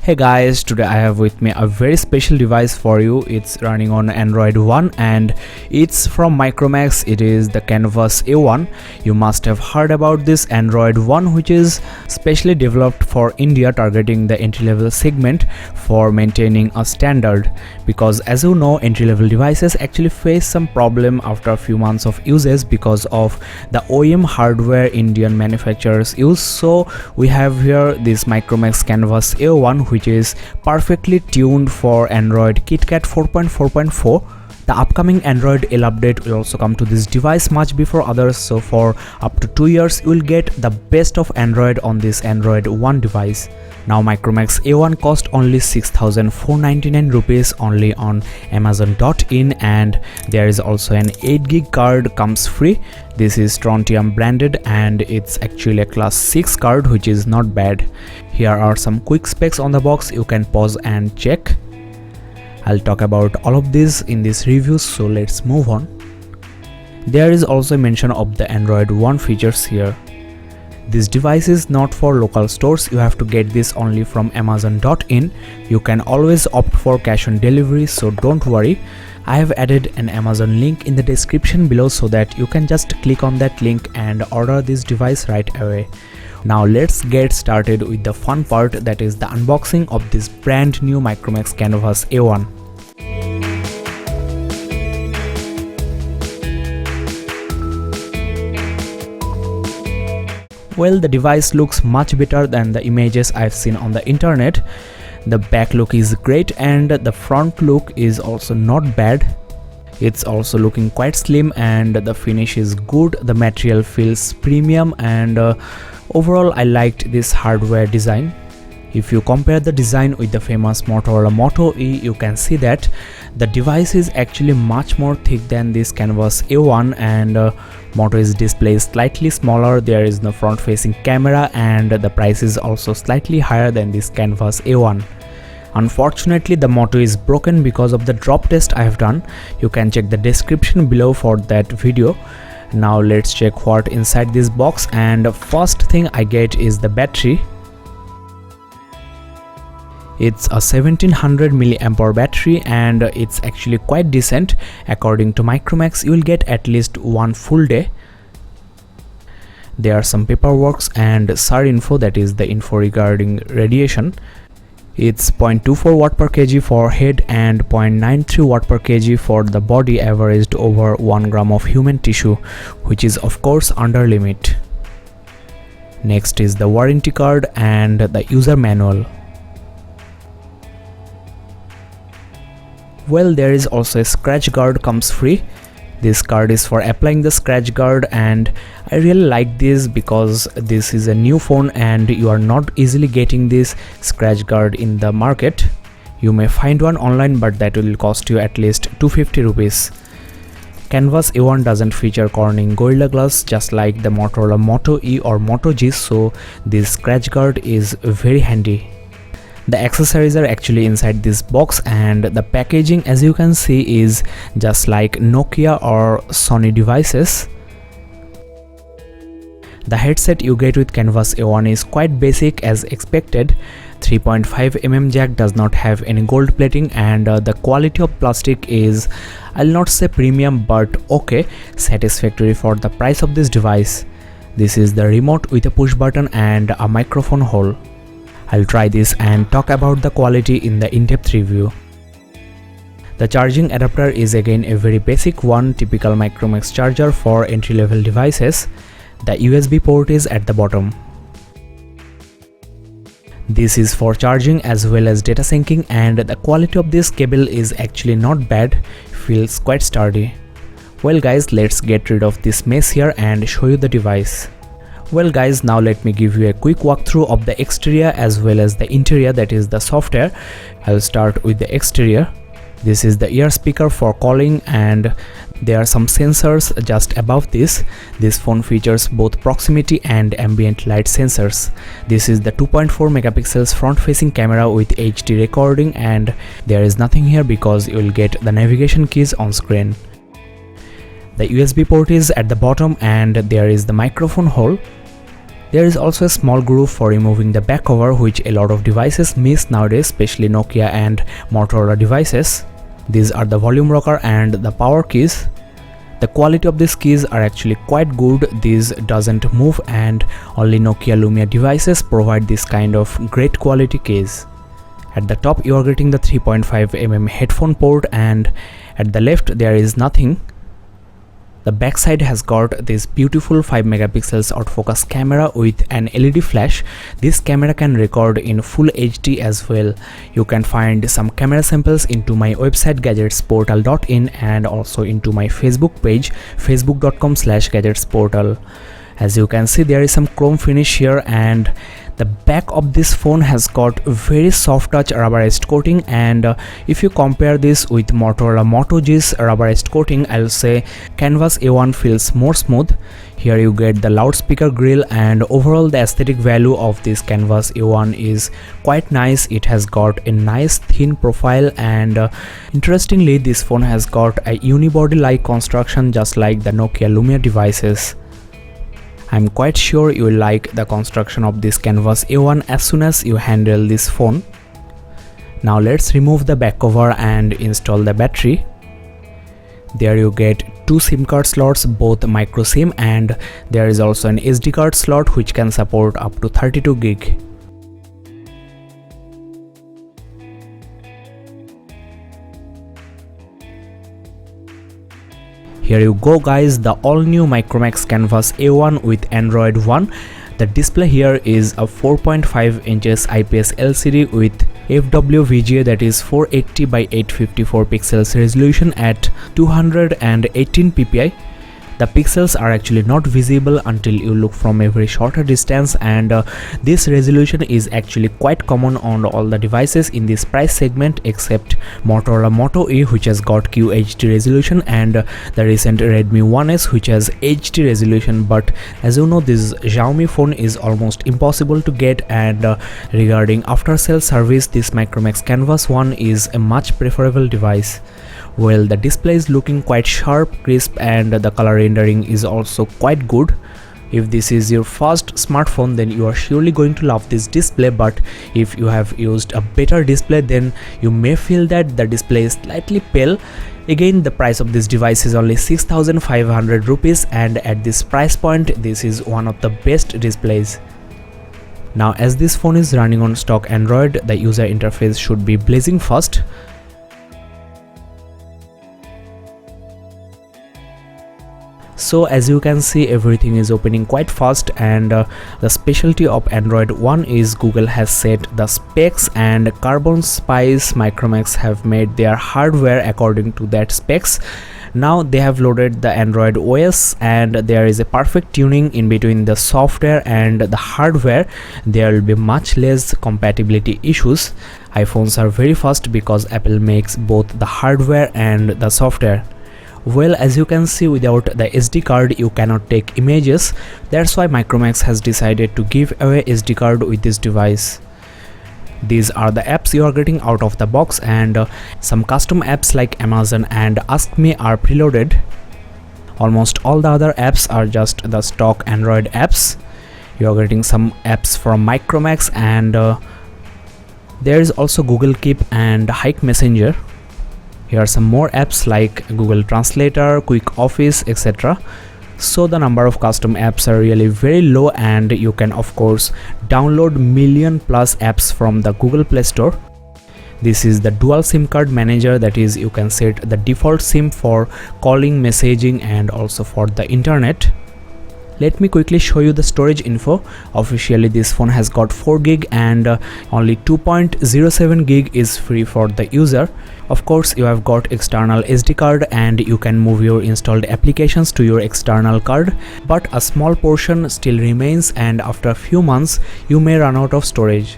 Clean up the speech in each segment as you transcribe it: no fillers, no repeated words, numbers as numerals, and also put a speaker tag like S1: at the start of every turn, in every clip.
S1: Hey guys, today I have with me a very special device for you. It's running on Android One and it's from Micromax. It is the Canvas A1. You must have heard about this Android One, which is specially developed for India, targeting the entry-level segment for maintaining a standard. Because as you know, entry-level devices actually face some problem after a few months of usage because of the OEM hardware Indian manufacturers use. So we have here this Micromax Canvas A1, which is perfectly tuned for Android KitKat 4.4.4. The upcoming Android L update will also come to this device much before others, so for up to 2 years you will get the best of Android on this Android One device. Now Micromax A1 cost only 6,499 rupees only on Amazon.in, and there is also an 8GB card comes free. This is Strontium branded and it's actually a class 6 card, which is not bad. Here are some quick specs on the box, you can pause and check. I'll talk about all of this in this review, so let's move on. There is also a mention of the Android One features here. This device is not for local stores, you have to get this only from Amazon.in. You can always opt for cash on delivery, so don't worry. I have added an Amazon link in the description below so that you can just click on that link and order this device right away. Now let's get started with the fun part, that is the unboxing of this brand new Micromax Canvas A1. Well, the device looks much better than the images I've seen on the internet. The back look is great and the front look is also not bad. It's also looking quite slim and the finish is good. The material feels premium and overall I liked this hardware design. If you compare the design with the famous Motorola Moto E, you can see that the device is actually much more thick than this Canvas A1, and Moto's display is slightly smaller. There is no front facing camera and the price is also slightly higher than this Canvas A1. Unfortunately, the Moto is broken because of the drop test I have done. You can check the description below for that video. Now let's check what inside this box, and first thing I get is the battery. It's a 1700 mAh battery and it's actually quite decent. According to Micromax, you will get at least one full day. There are some paperwork and SAR info, that is the info regarding radiation. It's 0.24 watt per kg for head and 0.93 watt per kg for the body, averaged over 1 gram of human tissue, which is of course under limit. Next is the warranty card and the user manual. Well, there is also a scratch guard comes free. This card is for applying the scratch guard, and I really like this because this is a new phone and you are not easily getting this scratch guard in the market. You may find one online, but that will cost you at least 250 rupees. Canvas A1 doesn't feature Corning Gorilla Glass just like the Motorola Moto E or Moto G, so this scratch guard is very handy. The accessories are actually inside this box, and the packaging, as you can see, is just like Nokia or Sony devices. The headset you get with Canvas A1 is quite basic as expected. 3.5mm jack, does not have any gold plating, and the quality of plastic is, I'll not say premium, but okay, satisfactory for the price of this device. This is the remote with a push button and a microphone hole. I'll try this and talk about the quality in the in-depth review. The charging adapter is again a very basic one, typical Micromax charger for entry-level devices. The USB port is at the bottom. This is for charging as well as data syncing, and the quality of this cable is actually not bad, feels quite sturdy. Well guys, let's get rid of this mess here and show you the device. Well guys, now let me give you a quick walkthrough of the exterior as well as the interior, that is the software. I'll start with the exterior. This is the ear speaker for calling, and there are some sensors just above this. This phone features both proximity and ambient light sensors. This is the 2.4 megapixels front facing camera with HD recording, and there is nothing here because you will get the navigation keys on screen. The USB port is at the bottom and there is the microphone hole. There is also a small groove for removing the back cover, which a lot of devices miss nowadays, especially Nokia and Motorola devices. These are the volume rocker and the power keys. The quality of these keys are actually quite good. These doesn't move, and only Nokia Lumia devices provide this kind of great quality keys. At the top you are getting the 3.5mm headphone port, and at the left there is nothing. The backside has got this beautiful 5 megapixels autofocus camera with an LED flash. This camera can record in full HD as well. You can find some camera samples into my website gadgetsportal.in and also into my Facebook page facebook.com/gadgetsportal. As you can see, there is some chrome finish here, and the back of this phone has got very soft touch rubberized coating, and if you compare this with Motorola Moto G's rubberized coating, I'll say Canvas A1 feels more smooth. Here you get the loudspeaker grill, and overall the aesthetic value of this Canvas A1 is quite nice. It has got a nice thin profile, and interestingly this phone has got a unibody like construction just like the Nokia Lumia devices. I'm quite sure you will like the construction of this Canvas A1 as soon as you handle this phone. Now let's remove the back cover and install the battery. There you get two SIM card slots, both micro SIM, and there is also an SD card slot which can support up to 32 gig. Here you go guys, the all new Micromax Canvas A1 with Android One. The display here is a 4.5 inches IPS LCD with FWVGA, that is 480 by 854 pixels resolution at 218 ppi. The pixels are actually not visible until you look from a very shorter distance, and this resolution is actually quite common on all the devices in this price segment except Motorola Moto E, which has got QHD resolution, and the recent Redmi 1S which has HD resolution. But as you know, this Xiaomi phone is almost impossible to get, and regarding after sale service, this Micromax Canvas One is a much preferable device. Well, the display is looking quite sharp, crisp, and the color rendering is also quite good. If this is your first smartphone, then you are surely going to love this display, but if you have used a better display, then you may feel that the display is slightly pale. Again, the price of this device is only 6,500 rupees, and at this price point this is one of the best displays. Now, as this phone is running on stock Android, the user interface should be blazing fast. So as you can see, everything is opening quite fast, and the specialty of Android One is Google has set the specs, and Carbon Spice Micromax have made their hardware according to that specs. Now they have loaded the Android OS, and there is a perfect tuning in between the software and the hardware. There will be much less compatibility issues. iPhones are very fast because Apple makes both the hardware and the software. Well, as you can see, without the SD card you cannot take images. That's why Micromax has decided to give away SD card with this device. These are the apps you are getting out of the box, and some custom apps like Amazon and Ask Me are preloaded. Almost all the other apps are just the stock Android apps. You are getting some apps from Micromax, and there is also Google Keep and Hike Messenger. Here are some more apps like Google Translator, Quick Office, etc. So the number of custom apps are really very low, and you can of course download million plus apps from the Google Play Store. This is the dual SIM card manager, that is you can set the default SIM for calling, messaging, and also for the internet. Let me quickly show you the storage info. Officially this phone has got 4 gig, and only 2.07 gig is free for the user. Of course you have got external SD card, and you can move your installed applications to your external card, but a small portion still remains, and after a few months you may run out of storage.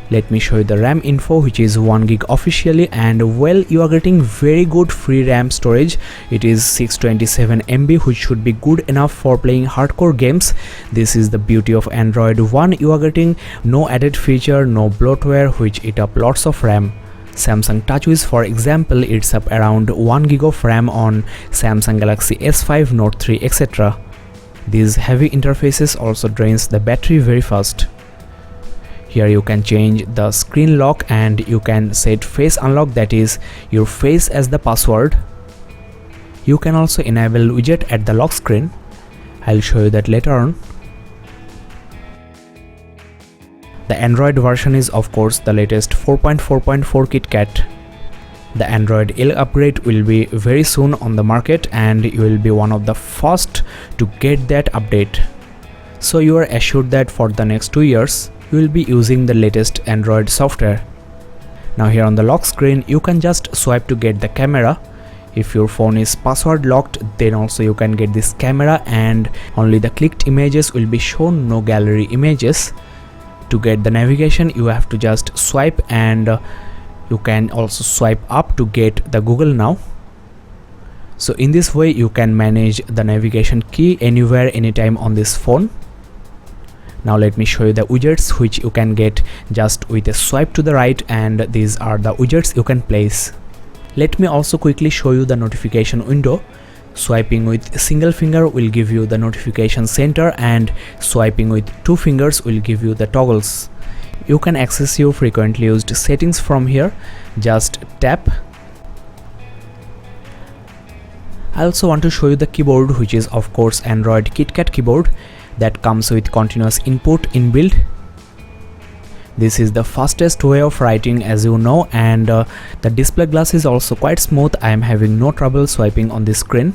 S1: Let me show you the RAM info, which is 1 gig officially, and well, you are getting very good free RAM storage. It is 627 MB, which should be good enough for playing hardcore games. This is the beauty of Android One. You are getting no added feature, no bloatware which eat up lots of RAM. Samsung TouchWiz, for example, eats up around 1 gig of RAM on Samsung Galaxy S5, Note 3, etc. These heavy interfaces also drains the battery very fast. Here you can change the screen lock and you can set face unlock, that is your face as the password. You can also enable widget at the lock screen. I'll show you that later on. The Android version is of course the latest 4.4.4 KitKat. The Android L upgrade will be very soon on the market and you will be one of the first to get that update. So you are assured that for the next 2 years you will be using the latest Android software. Now here on the lock screen you can just swipe to get the camera. If your phone is password locked, then also you can get this camera and only the clicked images will be shown, no gallery images. To get the navigation you have to just swipe, and you can also swipe up to get the Google Now. So in this way you can manage the navigation key anywhere anytime on this phone. Now let me show you the widgets which you can get just with a swipe to the right, and these are the widgets you can place. Let me also quickly show you the notification window. Swiping with a single finger will give you the notification center, and swiping with 2 fingers will give you the toggles. You can access your frequently used settings from here. Just tap. I also want to show you the keyboard, which is of course Android KitKat keyboard that comes with continuous input inbuilt. This is the fastest way of writing, as you know, and the display glass is also quite smooth. I am having no trouble swiping on this screen.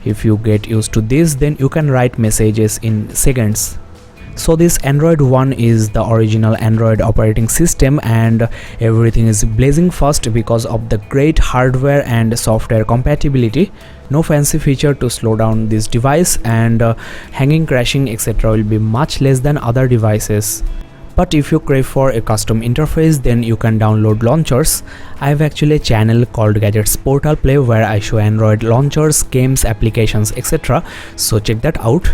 S1: If you get used to this, then you can write messages in seconds. So this Android One is the original Android operating system, and everything is blazing fast because of the great hardware and software compatibility. No fancy feature to slow down this device, and hanging, crashing, etc. will be much less than other devices. But if you crave for a custom interface, then you can download launchers. I have actually a channel called Gadgets Portal Play where I show Android launchers, games, applications, etc. So check that out.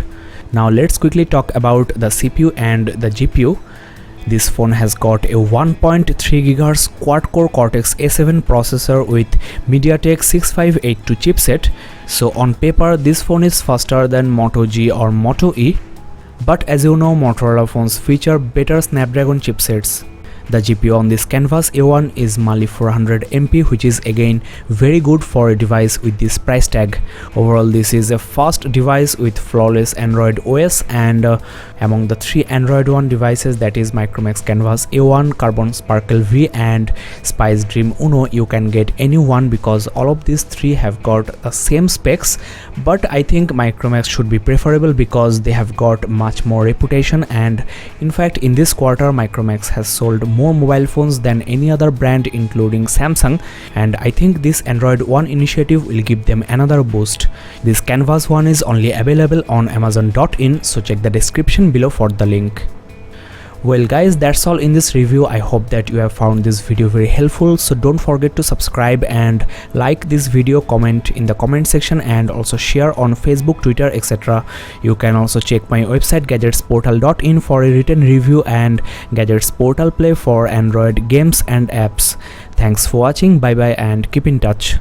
S1: Now let's quickly talk about the CPU and the GPU. This phone has got a 1.3 GHz quad-core Cortex A7 processor with MediaTek 6582 chipset. So on paper this phone is faster than Moto G or Moto E. But as you know, Motorola phones feature better Snapdragon chipsets. The GPU on this Canvas A1 is Mali 400MP, which is again very good for a device with this price tag. Overall, this is a fast device with flawless Android OS, and among the 3 Android One devices, that is Micromax Canvas A1, Carbon Sparkle V and Spice Dream Uno, you can get any one because all of these 3 have got the same specs. But I think Micromax should be preferable because they have got much more reputation, and in fact in this quarter Micromax has sold more mobile phones than any other brand including Samsung, and I think this Android One initiative will give them another boost. This Canvas One is only available on Amazon.in, so check the description below for the link. Well guys, that's all in this review. I hope that you have found this video very helpful, so don't forget to subscribe and like this video, comment in the comment section, and also share on Facebook, Twitter, etc. You can also check my website gadgetsportal.in for a written review and Gadgets Portal Play for Android games and apps. Thanks for watching, bye bye, and keep in touch.